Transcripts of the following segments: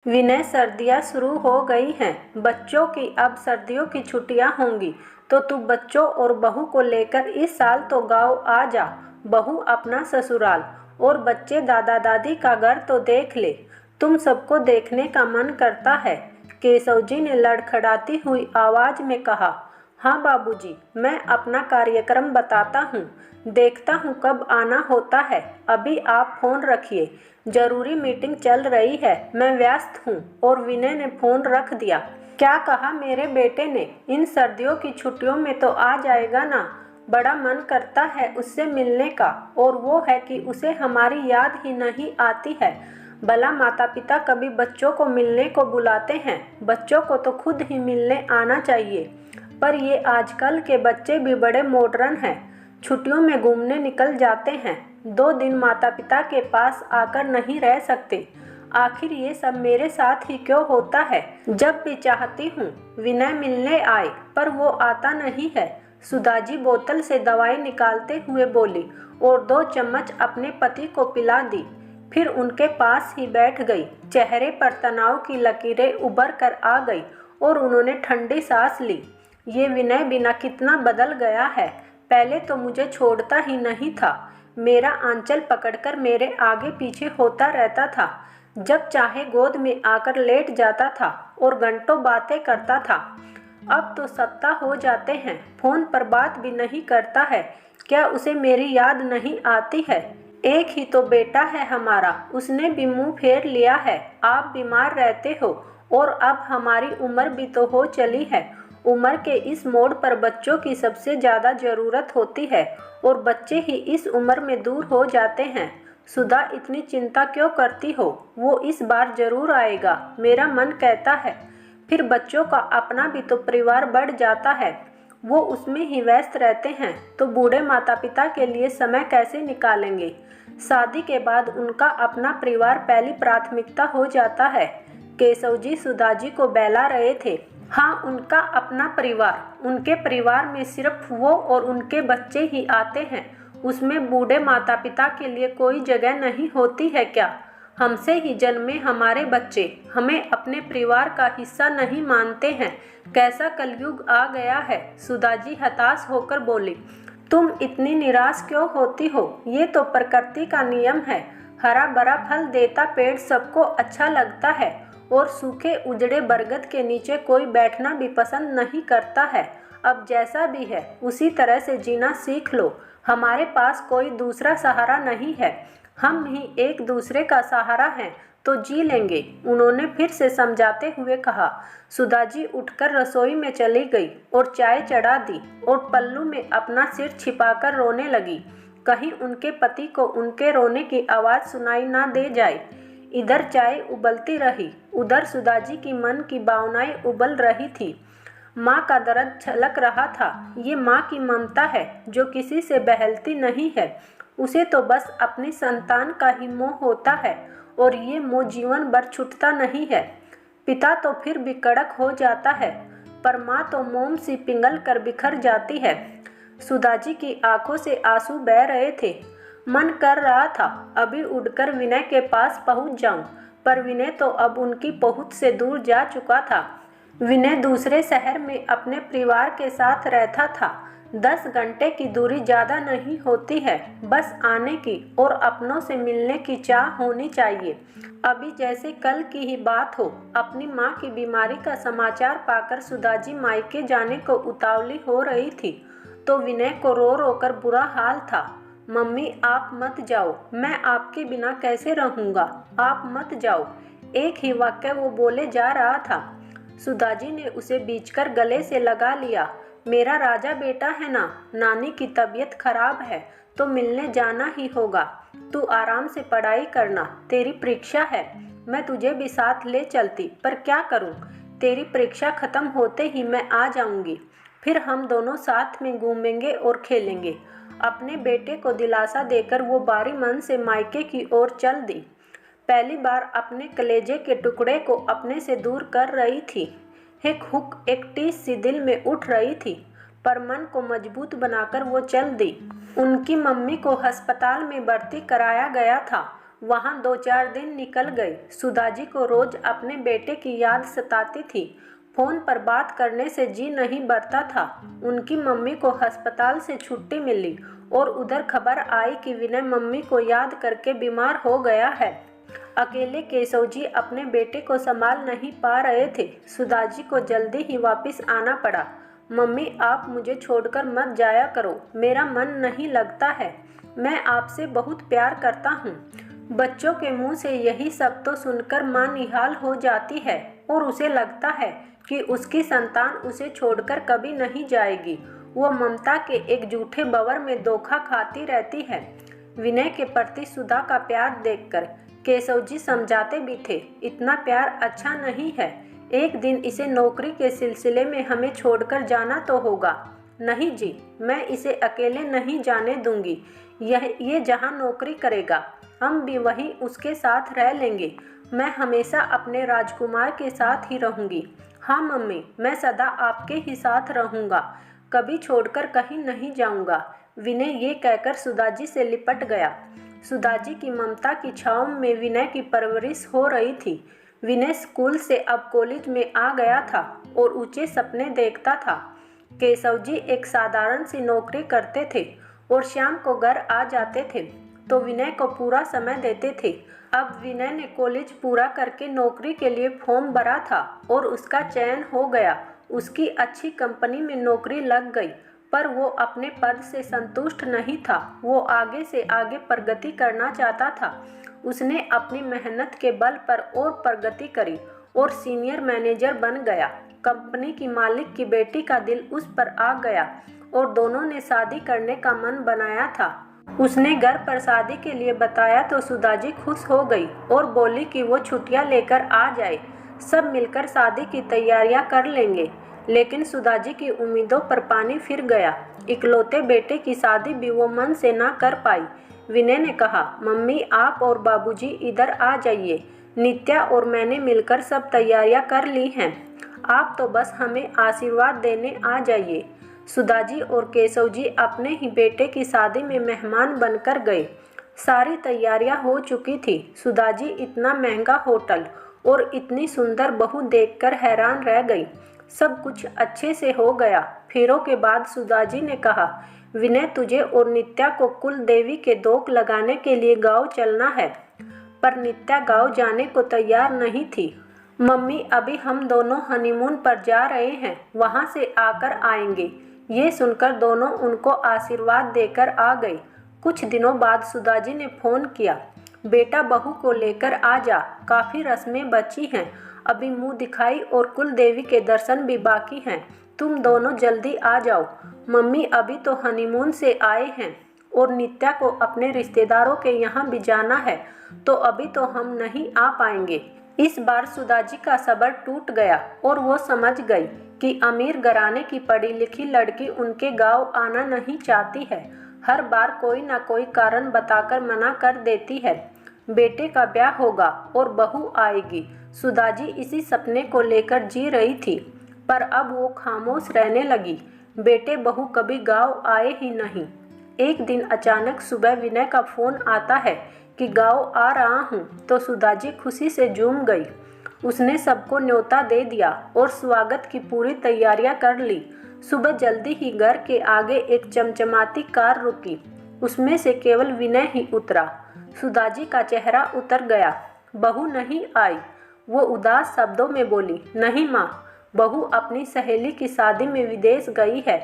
विनय, सर्दियाँ शुरू हो गई हैं। बच्चों की अब सर्दियों की छुट्टियाँ होंगी, तो तू बच्चों और बहू को लेकर इस साल तो गाँव आ जा। बहू अपना ससुराल और बच्चे दादा दादी का घर तो देख ले। तुम सबको देखने का मन करता है। केशव जी ने लड़खड़ाती हुई आवाज में कहा। हाँ बाबूजी, मैं अपना कार्यक्रम बताता हूँ। देखता हूँ कब आना होता है। अभी आप फोन रखिए, जरूरी मीटिंग चल रही है, मैं व्यस्त हूँ। और विनय ने फोन रख दिया। क्या कहा मेरे बेटे ने? इन सर्दियों की छुट्टियों में तो आ जाएगा ना? बड़ा मन करता है उससे मिलने का, और वो है कि उसे हमारी याद ही नहीं आती है। भला माता पिता कभी बच्चों को मिलने को बुलाते हैं? बच्चों को तो खुद ही मिलने आना चाहिए। पर ये आजकल के बच्चे भी बड़े मॉडर्न हैं, छुट्टियों में घूमने निकल जाते हैं, 2 दिन माता पिता के पास आकर नहीं रह सकते। आखिर ये सब मेरे साथ ही क्यों होता है? जब भी चाहती हूँ विनय मिलने आए, पर वो आता नहीं है। सुधाजी बोतल से दवाई निकालते हुए बोली और 2 चम्मच अपने पति को पिला दी। फिर उनके पास ही बैठ गई। चेहरे पर तनाव की लकीरें उभर कर आ गई और उन्होंने ठंडी सांस ली। ये विनय बिना कितना बदल गया है। पहले तो मुझे छोड़ता ही नहीं था, मेरा आंचल पकड़कर मेरे आगे पीछे होता रहता था। जब चाहे गोद में आकर लेट जाता था और घंटों बातें करता था। अब तो सप्ताह हो जाते हैं, फोन पर बात भी नहीं करता है। क्या उसे मेरी याद नहीं आती है? एक ही तो बेटा है हमारा, उसने भी मुंह फेर लिया है। आप बीमार रहते हो और अब हमारी उम्र भी तो हो चली है। उम्र के इस मोड़ पर बच्चों की सबसे ज़्यादा ज़रूरत होती है और बच्चे ही इस उम्र में दूर हो जाते हैं। सुधा, इतनी चिंता क्यों करती हो? वो इस बार जरूर आएगा, मेरा मन कहता है। फिर बच्चों का अपना भी तो परिवार बढ़ जाता है। वो उसमें ही व्यस्त रहते हैं तो बूढ़े माता पिता के लिए समय कैसे निकालेंगे? शादी के बाद उनका अपना परिवार पहली प्राथमिकता हो जाता है। केशव जी सुधा जी को बहला रहे थे। हाँ, उनका अपना परिवार, उनके परिवार में सिर्फ वो और उनके बच्चे ही आते हैं। उसमें बूढ़े माता पिता के लिए कोई जगह नहीं होती है क्या? हमसे ही जन्मे हमारे बच्चे हमें अपने परिवार का हिस्सा नहीं मानते हैं। कैसा कलयुग आ गया है? सुधा जी हताश होकर बोली। तुम इतनी निराश क्यों होती हो? ये तो प्रकृति का नियम है। हरा भरा फल देता पेड़ सबको अच्छा लगता है और सूखे उजड़े बरगद के नीचे कोई बैठना भी पसंद नहीं करता है। अब जैसा भी है उसी तरह से जीना सीख लो। हमारे पास कोई दूसरा सहारा नहीं है, हम ही एक दूसरे का सहारा हैं, तो जी लेंगे। उन्होंने फिर से समझाते हुए कहा। सुधा जी उठकर रसोई में चली गई और चाय चढ़ा दी और पल्लू में अपना सिर छिपाकर रोने लगी। कहीं उनके पति को उनके रोने की आवाज़ सुनाई ना दे जाए। इधर चाय उबलती रही, उधर सुधा जी की मन की भावनाएं उबल रही थी। माँ का दर्द झलक रहा था। ये माँ की ममता है जो किसी से बहलती नहीं है। उसे तो बस अपनी संतान का ही मोह होता है और ये मोह जीवन भर छूटता नहीं है। पिता तो फिर भी कड़क हो जाता है, पर माँ तो मोम सी पिघल कर बिखर जाती है। सुधा जी की आंखों से आंसू बह रहे थे। मन कर रहा था अभी उड़कर विनय के पास पहुंच जाऊं, पर विनय तो अब उनकी पहुंच से दूर जा चुका था। विनय दूसरे शहर में अपने परिवार के साथ रहता था। 10 घंटे की दूरी ज़्यादा नहीं होती है, बस आने की और अपनों से मिलने की चाह होनी चाहिए। अभी जैसे कल की ही बात हो, अपनी माँ की बीमारी का समाचार पाकर सुधा जी मायके जाने को उतावली हो रही थी, तो विनय को रो रो कर बुरा हाल था। मम्मी आप मत जाओ, मैं आपके बिना कैसे रहूँगा, आप मत जाओ। एक ही वाक्य वो बोले जा रहा था। सुधा जी ने उसे बीचकर गले से लगा लिया। मेरा राजा बेटा है ना, नानी की तबीयत खराब है तो मिलने जाना ही होगा। तू आराम से पढ़ाई करना, तेरी परीक्षा है। मैं तुझे भी साथ ले चलती, पर क्या करूं? तेरी परीक्षा खत्म होते ही मैं आ जाऊंगी। फिर हम दोनों साथ में घूमेंगे और खेलेंगे। अपने बेटे को दिलासा देकर वो बारी मन से मायके की ओर चल दी। पहली बार अपने कलेजे के टुकड़े को अपने से दूर कर रही थी। एक हुक, एक टीस सी दिल में उठ रही थी, पर मन को मजबूत बनाकर वो चल दी। उनकी मम्मी को अस्पताल में भर्ती कराया गया था। वहाँ 2-4 दिन निकल गए। सुधाजी को रोज अपने बेटे की याद सताती थी। फोन पर बात करने से जी नहीं भरता था। उनकी मम्मी को अस्पताल से छुट्टी मिली और उधर खबर आई कि विनय मम्मी को याद करके बीमार हो गया है। अकेले केशव जी अपने बेटे को संभाल नहीं पा रहे थे। सुधाजी को जल्दी ही वापस आना पड़ा। मम्मी, आप मुझे छोड़कर मत जाया करो, मेरा मन नहीं लगता है। मैं आपसे बहुत प्यार करता हूँ। बच्चों के मुंह से यही सब तो सुनकर माँ निहाल हो जाती है और उसे लगता है कि उसकी संतान उसे छोड़कर कभी नहीं जाएगी। वो ममता के एक झूठे बवर में धोखा खाती रहती है। विनय के प्रति सुधा का प्यार देखकर केशव जी समझाते भी थे, इतना प्यार अच्छा नहीं है। एक दिन इसे नौकरी के सिलसिले में हमें छोड़कर जाना तो होगा। नहीं जी, मैं इसे अकेले नहीं जाने दूंगी। ये जहाँ नौकरी करेगा हम भी वहीं उसके साथ रह लेंगे। मैं हमेशा अपने राजकुमार के साथ ही रहूंगी। हाँ मम्मी, मैं सदा आपके ही साथ रहूंगा, कभी छोड़कर कहीं नहीं जाऊंगा। विनय ये कहकर सुधाजी से लिपट गया। सुधाजी की ममता की छाँव में विनय की परवरिश हो रही थी। विनय स्कूल से अब कॉलेज में आ गया था और ऊंचे सपने देखता था। केशव जी एक साधारण सी नौकरी करते थे और शाम को घर आ जाते थे तो विनय को पूरा समय देते थे। अब विनय ने कॉलेज पूरा करके नौकरी के लिए फॉर्म भरा था और उसका चयन हो गया। उसकी अच्छी कंपनी में नौकरी लग गई, पर वो अपने पद से संतुष्ट नहीं था। वो आगे से आगे प्रगति करना चाहता था। उसने अपनी मेहनत के बल पर और प्रगति करी और सीनियर मैनेजर बन गया। कंपनी की मालिक की बेटी का दिल उस पर आ गया और दोनों ने शादी करने का मन बनाया था। उसने घर पर शादी के लिए बताया तो सुधाजी खुश हो गई और बोली कि वो छुट्टियां लेकर आ जाए, सब मिलकर शादी की तैयारियां कर लेंगे। लेकिन सुधाजी की उम्मीदों पर पानी फिर गया। इकलौते बेटे की शादी भी वो मन से ना कर पाई। विनय ने कहा, मम्मी आप और बाबूजी इधर आ जाइए, नित्या और मैंने मिलकर सब तैयारियां कर ली हैं, आप तो बस हमें आशीर्वाद देने आ जाइए। सुधाजी और केशव जी अपने ही बेटे की शादी में मेहमान बनकर गए। सारी तैयारियां हो चुकी थी। सुधाजी इतना महंगा होटल और इतनी सुंदर बहू देखकर हैरान रह गई। सब कुछ अच्छे से हो गया। फेरों के बाद सुधाजी ने कहा, विनय तुझे और नित्या को कुल देवी के दोक लगाने के लिए गांव चलना है। पर नित्या गांव जाने को तैयार नहीं थी। मम्मी अभी हम दोनों हनीमून पर जा रहे हैं, वहां से आकर आएंगे। ये सुनकर दोनों उनको आशीर्वाद देकर आ गए। कुछ दिनों बाद सुधाजी ने फोन किया, बेटा बहू को लेकर आ जा, काफ़ी रस्में बची हैं, अभी मुंह दिखाई और कुल देवी के दर्शन भी बाकी हैं, तुम दोनों जल्दी आ जाओ। मम्मी अभी तो हनीमून से आए हैं और नित्या को अपने रिश्तेदारों के यहाँ भी जाना है, तो अभी तो हम नहीं आ पाएंगे। इस बार सुधाजी का सब्र टूट गया और वो समझ गई कि अमीर घराने की पढ़ी लिखी लड़की उनके गांव आना नहीं चाहती है। हर बार कोई ना कोई कारण बताकर मना कर देती है। बेटे का ब्याह होगा और बहू आएगी। सुधाजी इसी सपने को लेकर जी रही थी, पर अब वो खामोश रहने लगी। बेटे बहू कभी गांव आए ही नहीं। एक दिन अचानक सुबह विनय का फोन आता है कि गांव आ रहा हूँ, तो सुधाजी खुशी से झूम गई। उसने सबको न्योता दे दिया और स्वागत की पूरी तैयारियां कर ली। सुबह जल्दी ही घर के आगे एक चमचमाती कार रुकी। उसमें से केवल विनय ही उतरा। सुधाजी का चेहरा उतर गया। बहू नहीं आई। वो उदास शब्दों में बोली, नहीं माँ, बहू अपनी सहेली की शादी में विदेश गई है,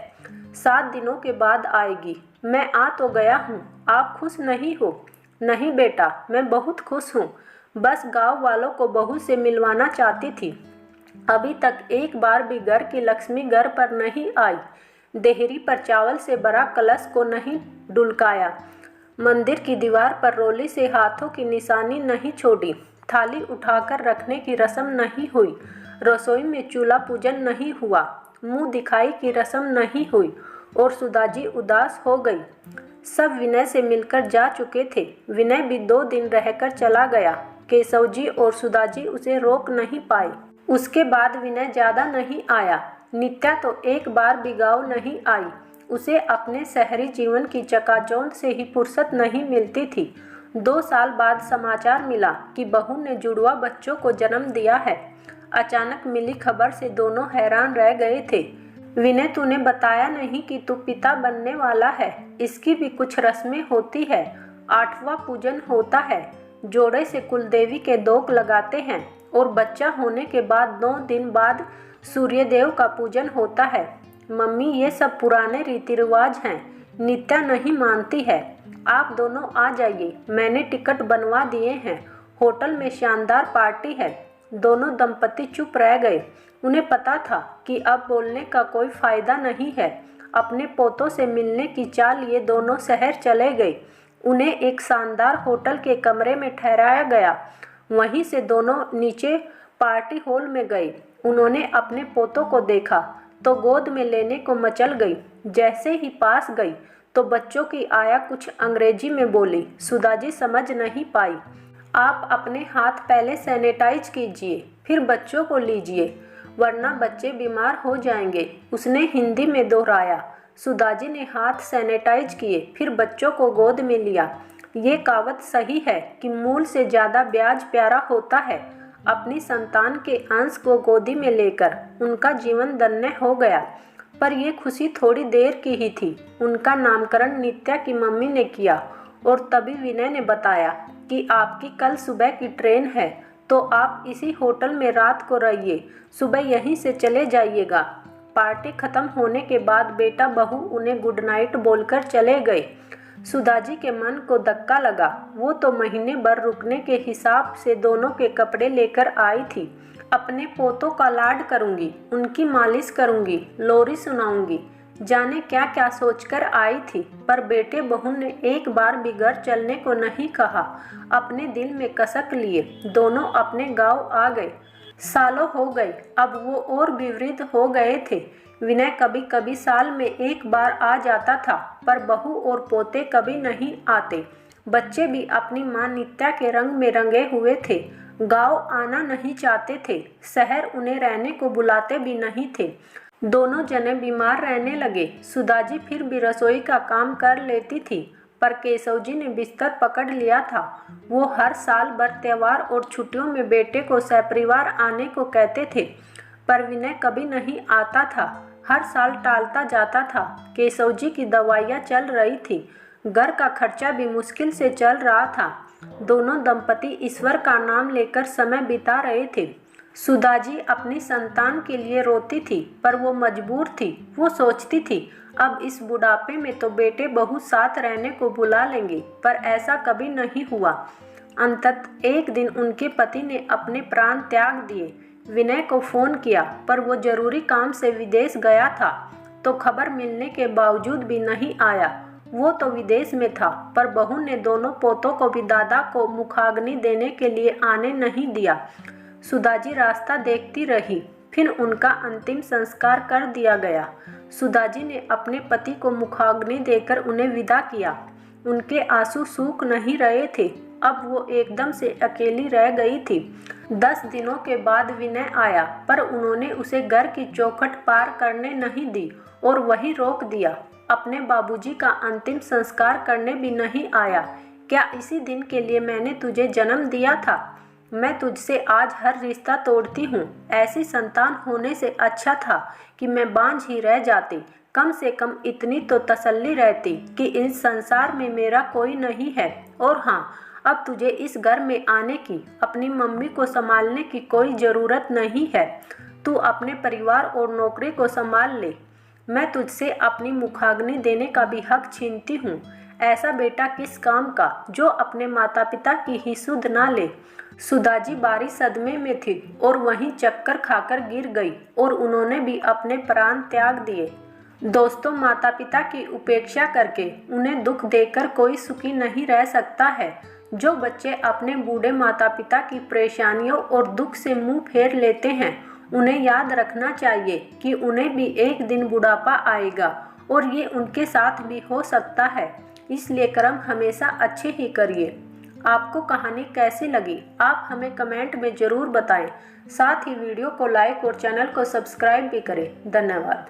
7 दिनों के बाद आएगी। मैं आ तो गया हूँ, आप खुश नहीं हो? नहीं बेटा, मैं बहुत खुश हूँ, बस गांव वालों को बहू से मिलवाना चाहती थी। अभी तक एक बार भी घर की लक्ष्मी घर पर नहीं आई। देहरी पर चावल से भरा कलश को नहीं डुलकाया। मंदिर की दीवार पर रोली से हाथों की निशानी नहीं छोड़ी। थाली उठाकर रखने की रस्म नहीं हुई। रसोई में चूल्हा पूजन नहीं हुआ। मुंह दिखाई की रस्म नहीं हुई और सुधाजी उदास हो गई। सब विनय से मिलकर जा चुके थे। विनय भी 2 दिन रहकर चला गया। केशव जी और सुधाजी उसे रोक नहीं पाए। उसके बाद विनय ज़्यादा नहीं आया। नित्या तो एक बार भी गाँव नहीं आई। उसे अपने शहरी जीवन की चकाचौंध से ही फुर्सत नहीं मिलती थी। 2 साल बाद समाचार मिला कि बहू ने जुड़वा बच्चों को जन्म दिया है। अचानक मिली खबर से दोनों हैरान रह गए थे। विनय, तूने बताया नहीं कि तू पिता बनने वाला है। इसकी भी कुछ रस्में होती है। 8वां पूजन होता है। जोड़े से कुलदेवी के दोग लगाते हैं और बच्चा होने के बाद 9 दिन बाद सूर्यदेव का पूजन होता है। मम्मी, ये सब पुराने रीति रिवाज हैं। नित्या नहीं मानती है। आप दोनों आ जाइए, मैंने टिकट बनवा दिए हैं। होटल में शानदार पार्टी है। दोनों दंपति चुप रह गए। उन्हें पता था कि अब बोलने का कोई फायदा नहीं है। अपने पोतों से मिलने की चाल लिए दोनों शहर चले गए। उन्हें एक शानदार होटल के कमरे में ठहराया गया। वहीं से दोनों नीचे पार्टी हॉल में गए। उन्होंने अपने पोतों को देखा तो गोद में लेने को मचल गई। जैसे ही पास गई तो बच्चों की आया कुछ अंग्रेजी में बोली। सुधाजी समझ नहीं पाई। आप अपने हाथ पहले सैनिटाइज कीजिए, फिर बच्चों को लीजिए, वरना बच्चे बीमार हो जाएंगे, उसने हिंदी में दोहराया। सुधाजी ने हाथ सैनिटाइज किए, फिर बच्चों को गोद में लिया। ये कहावत सही है कि मूल से ज़्यादा ब्याज प्यारा होता है। अपनी संतान के अंश को गोदी में लेकर उनका जीवन धन्य हो गया। पर यह खुशी थोड़ी देर की ही थी। उनका नामकरण नित्या की मम्मी ने किया और तभी विनय ने बताया कि आपकी कल सुबह की ट्रेन है, तो आप इसी होटल में रात को रहिए, सुबह यहीं से चले जाइएगा। पार्टी खत्म होने के बाद बेटा बहू उन्हें गुड नाइट बोलकर चले गए। सुधाजी के मन को धक्का लगा। वो तो महीने भर रुकने के हिसाब से दोनों के कपड़े लेकर आई थी। अपने पोतों का लाड करूंगी, उनकी मालिश करूंगी, लोरी सुनाऊंगी, जाने क्या क्या सोचकर आई थी। पर बेटे बहू ने एक बार भी घर चलने को नहीं कहा। अपने दिल में कसक लिए दोनों अपने गांव आ गए। सालों हो गए, अब वो और भी वृद्ध हो गए थे। विनय कभी कभी साल में एक बार आ जाता था, पर बहू और पोते कभी नहीं आते। बच्चे भी अपनी मां नित्या के रंग में रंगे हुए थे। गांव आना नहीं चाहते थे। शहर उन्हें रहने को बुलाते भी नहीं थे। दोनों जने बीमार रहने लगे। सुधाजी फिर भी रसोई का काम कर लेती थी, पर केशव जी ने बिस्तर पकड़ लिया था। वो हर साल भर त्योहार और छुट्टियों में बेटे को सपरिवार आने को कहते थे, पर विनय कभी नहीं आता था। हर साल टालता जाता था। केशव जी की दवाइयाँ चल रही थी। घर का खर्चा भी मुश्किल से चल रहा था। दोनों दंपति ईश्वर का नाम लेकर समय बिता रहे थे। सुधाजी अपनी संतान के लिए रोती थी, पर वो मजबूर थी। वो सोचती थी अब इस बुढ़ापे में तो बेटे बहू साथ रहने को बुला लेंगे, पर ऐसा कभी नहीं हुआ। अंततः एक दिन उनके पति ने अपने प्राण त्याग दिए। विनय को फोन किया, पर वो जरूरी काम से विदेश गया था, तो खबर मिलने के बावजूद भी नहीं आया। वो तो विदेश में था, पर बहू ने दोनों पोतों को भी दादा को मुखाग्नि देने के लिए आने नहीं दिया। सुधाजी रास्ता देखती रही, फिर उनका अंतिम संस्कार कर दिया गया। सुधाजी ने अपने पति को मुखाग्नि देकर उन्हें विदा किया। उनके आंसू सूख नहीं रहे थे। अब वो एकदम से अकेली रह गई थी। 10 दिनों के बाद विनय आया, पर उन्होंने उसे घर की चौखट पार करने नहीं दी और वहीं रोक दिया। अपने बाबूजी का अंतिम संस्कार करने भी नहीं आया। क्या इसी दिन के लिए मैंने तुझे जन्म दिया था? मैं तुझसे आज हर रिश्ता तोड़ती हूँ। ऐसी संतान होने से अच्छा था कि मैं बांझ ही रह जाती। कम से कम इतनी तो तसल्ली रहती कि इस संसार में मेरा कोई नहीं है। और हाँ, अब तुझे इस घर में आने की, अपनी मम्मी को संभालने की कोई ज़रूरत नहीं है। तू अपने परिवार और नौकरी को संभाल ले। मैं तुझसे अपनी मुखाग्नि देने का भी हक छीनती हूँ। ऐसा बेटा किस काम का जो अपने माता पिता की ही सुध ना ले। सुधाजी बारी सदमे में थी और वहीं चक्कर खाकर गिर गई और उन्होंने भी अपने प्राण त्याग दिए। दोस्तों, माता पिता की उपेक्षा करके, उन्हें दुख देकर कोई सुखी नहीं रह सकता है। जो बच्चे अपने बूढ़े माता पिता की परेशानियों और दुख से मुंह फेर लेते हैं, उन्हें याद रखना चाहिए कि उन्हें भी एक दिन बुढ़ापा आएगा और ये उनके साथ भी हो सकता है। इसलिए कर्म हमेशा अच्छे ही करिए। आपको कहानी कैसी लगी, आप हमें कमेंट में ज़रूर बताएं। साथ ही वीडियो को लाइक और चैनल को सब्सक्राइब भी करें। धन्यवाद।